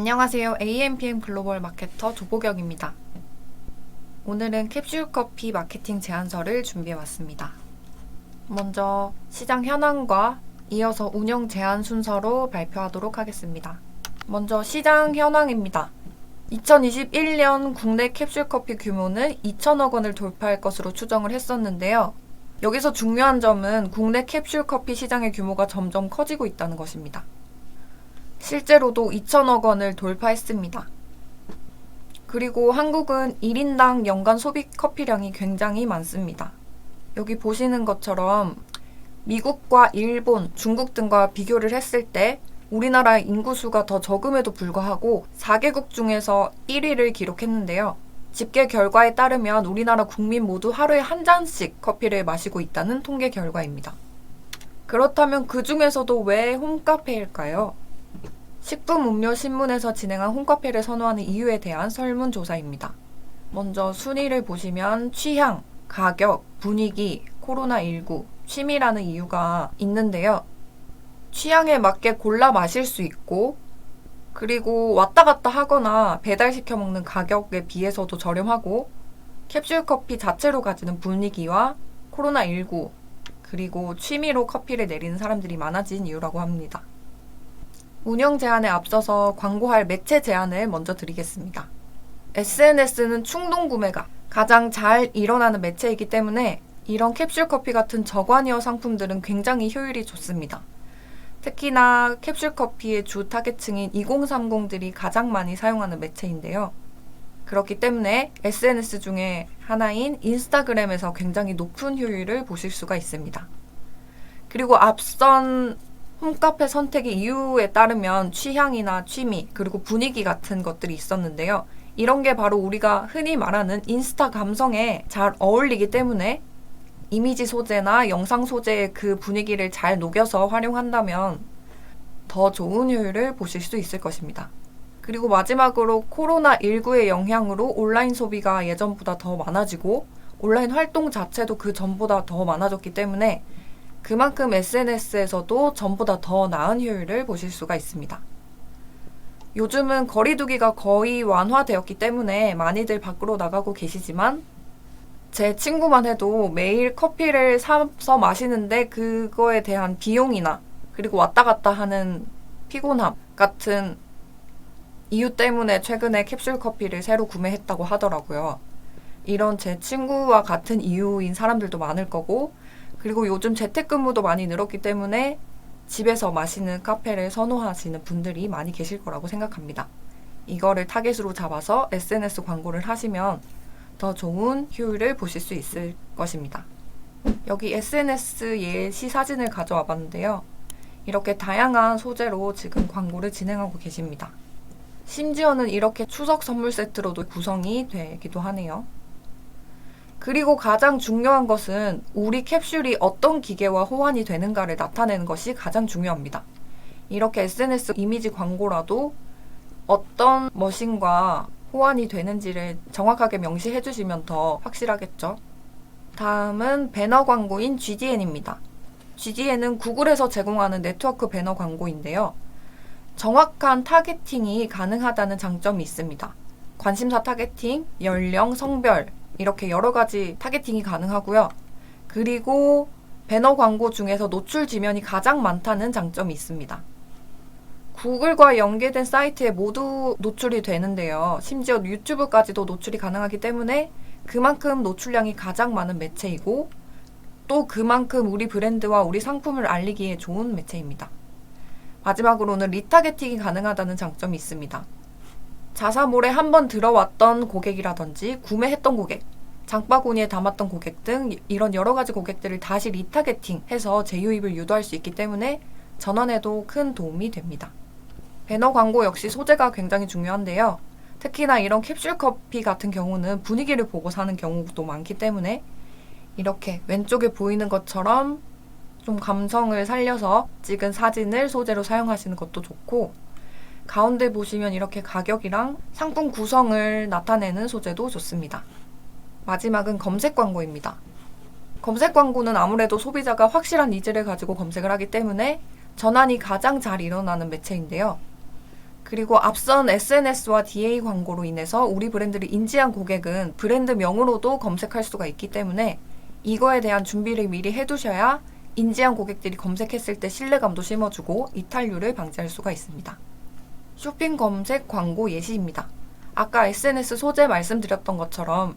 안녕하세요. AMPM 글로벌 마케터 조보경입니다. 오늘은 캡슐커피 마케팅 제안서를 준비해왔습니다. 먼저 시장 현황과 이어서 운영 제안 순서로 발표하도록 하겠습니다. 먼저 시장 현황입니다. 2021년 국내 캡슐커피 규모는 2천억 원을 돌파할 것으로 추정을 했었는데요. 여기서 중요한 점은 국내 캡슐커피 시장의 규모가 점점 커지고 있다는 것입니다. 실제로도 2천억 원을 돌파했습니다. 그리고 한국은 1인당 연간 소비 커피량이 굉장히 많습니다. 여기 보시는 것처럼 미국과 일본, 중국 등과 비교를 했을 때 우리나라의 인구수가 더 적음에도 불구하고 4개국 중에서 1위를 기록했는데요. 집계 결과에 따르면 우리나라 국민 모두 하루에 한 잔씩 커피를 마시고 있다는 통계 결과입니다. 그렇다면 그 중에서도 왜 홈카페일까요? 식품음료신문에서 진행한 홈카페를 선호하는 이유에 대한 설문조사입니다. 먼저 순위를 보시면 취향, 가격, 분위기, 코로나19, 취미라는 이유가 있는데요. 취향에 맞게 골라 마실 수 있고, 그리고 왔다 갔다 하거나 배달시켜 먹는 가격에 비해서도 저렴하고, 캡슐커피 자체로 가지는 분위기와 코로나19, 그리고 취미로 커피를 내리는 사람들이 많아진 이유라고 합니다. 운영 제안에 앞서서 광고할 매체 제안을 먼저 드리겠습니다. SNS는 충동 구매가 가장 잘 일어나는 매체이기 때문에 이런 캡슐커피 같은 저관여 상품들은 굉장히 효율이 좋습니다. 특히나 캡슐커피의 주 타겟층인 2030들이 가장 많이 사용하는 매체인데요. 그렇기 때문에 SNS 중에 하나인 인스타그램에서 굉장히 높은 효율을 보실 수가 있습니다. 그리고 앞선 홈카페 선택의 이유에 따르면 취향이나 취미, 그리고 분위기 같은 것들이 있었는데요. 이런 게 바로 우리가 흔히 말하는 인스타 감성에 잘 어울리기 때문에 이미지 소재나 영상 소재의 그 분위기를 잘 녹여서 활용한다면 더 좋은 효율을 보실 수 있을 것입니다. 그리고 마지막으로 코로나19의 영향으로 온라인 소비가 예전보다 더 많아지고 온라인 활동 자체도 그 전보다 더 많아졌기 때문에 그만큼 SNS에서도 전보다 더 나은 효율을 보실 수가 있습니다. 요즘은 거리두기가 거의 완화되었기 때문에 많이들 밖으로 나가고 계시지만 제 친구만 해도 매일 커피를 사서 마시는데 그거에 대한 비용이나 그리고 왔다 갔다 하는 피곤함 같은 이유 때문에 최근에 캡슐 커피를 새로 구매했다고 하더라고요. 이런 제 친구와 같은 이유인 사람들도 많을 거고, 그리고 요즘 재택근무도 많이 늘었기 때문에 집에서 마시는 카페를 선호하시는 분들이 많이 계실 거라고 생각합니다. 이거를 타겟으로 잡아서 SNS 광고를 하시면 더 좋은 효율을 보실 수 있을 것입니다. 여기 SNS 예시 사진을 가져와 봤는데요. 이렇게 다양한 소재로 지금 광고를 진행하고 계십니다. 심지어는 이렇게 추석 선물 세트로도 구성이 되기도 하네요. 그리고 가장 중요한 것은 우리 캡슐이 어떤 기계와 호환이 되는가를 나타내는 것이 가장 중요합니다. 이렇게 SNS 이미지 광고라도 어떤 머신과 호환이 되는지를 정확하게 명시해 주시면 더 확실하겠죠. 다음은 배너 광고인 GDN입니다. GDN은 구글에서 제공하는 네트워크 배너 광고인데요. 정확한 타겟팅이 가능하다는 장점이 있습니다. 관심사 타겟팅, 연령, 성별 이렇게 여러 가지 타겟팅이 가능하고요. 그리고 배너 광고 중에서 노출 지면이 가장 많다는 장점이 있습니다. 구글과 연계된 사이트에 모두 노출이 되는데요. 심지어 유튜브까지도 노출이 가능하기 때문에 그만큼 노출량이 가장 많은 매체이고 또 그만큼 우리 브랜드와 우리 상품을 알리기에 좋은 매체입니다. 마지막으로는 리타겟팅이 가능하다는 장점이 있습니다. 자사몰에 한번 들어왔던 고객이라든지 구매했던 고객, 장바구니에 담았던 고객 등 이런 여러 가지 고객들을 다시 리타겟팅해서 재유입을 유도할 수 있기 때문에 전환에도 큰 도움이 됩니다. 배너 광고 역시 소재가 굉장히 중요한데요. 특히나 이런 캡슐커피 같은 경우는 분위기를 보고 사는 경우도 많기 때문에 이렇게 왼쪽에 보이는 것처럼 좀 감성을 살려서 찍은 사진을 소재로 사용하시는 것도 좋고, 가운데 보시면 이렇게 가격이랑 상품 구성을 나타내는 소재도 좋습니다. 마지막은 검색 광고입니다. 검색 광고는 아무래도 소비자가 확실한 니즈를 가지고 검색을 하기 때문에 전환이 가장 잘 일어나는 매체인데요. 그리고 앞선 SNS와 DA 광고로 인해서 우리 브랜드를 인지한 고객은 브랜드명으로도 검색할 수가 있기 때문에 이거에 대한 준비를 미리 해두셔야 인지한 고객들이 검색했을 때 신뢰감도 심어주고 이탈률을 방지할 수가 있습니다. 쇼핑 검색 광고 예시입니다. 아까 SNS 소재 말씀드렸던 것처럼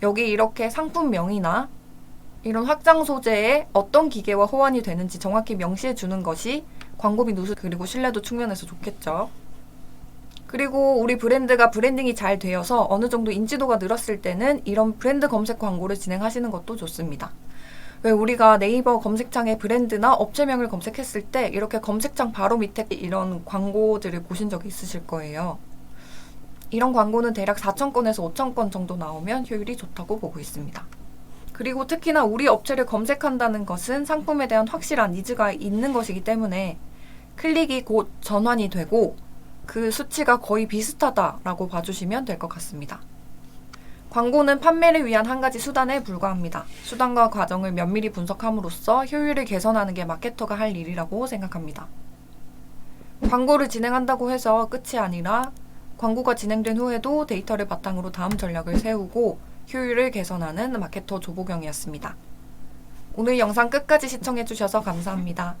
여기 이렇게 상품명이나 이런 확장 소재에 어떤 기계와 호환이 되는지 정확히 명시해 주는 것이 광고비 누수 그리고 신뢰도 측면에서 좋겠죠. 그리고 우리 브랜드가 브랜딩이 잘 되어서 어느 정도 인지도가 늘었을 때는 이런 브랜드 검색 광고를 진행하시는 것도 좋습니다. 왜 우리가 네이버 검색창에 브랜드나 업체명을 검색했을 때 이렇게 검색창 바로 밑에 이런 광고들을 보신 적이 있으실 거예요. 이런 광고는 대략 4,000건에서 5,000건 정도 나오면 효율이 좋다고 보고 있습니다. 그리고 특히나 우리 업체를 검색한다는 것은 상품에 대한 확실한 니즈가 있는 것이기 때문에 클릭이 곧 전환이 되고 그 수치가 거의 비슷하다라고 봐주시면 될 것 같습니다. 광고는 판매를 위한 한 가지 수단에 불과합니다. 수단과 과정을 면밀히 분석함으로써 효율을 개선하는 게 마케터가 할 일이라고 생각합니다. 광고를 진행한다고 해서 끝이 아니라 광고가 진행된 후에도 데이터를 바탕으로 다음 전략을 세우고 효율을 개선하는 마케터 조보경이었습니다. 오늘 영상 끝까지 시청해주셔서 감사합니다.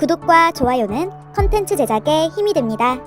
구독과 좋아요는 컨텐츠 제작에 힘이 됩니다.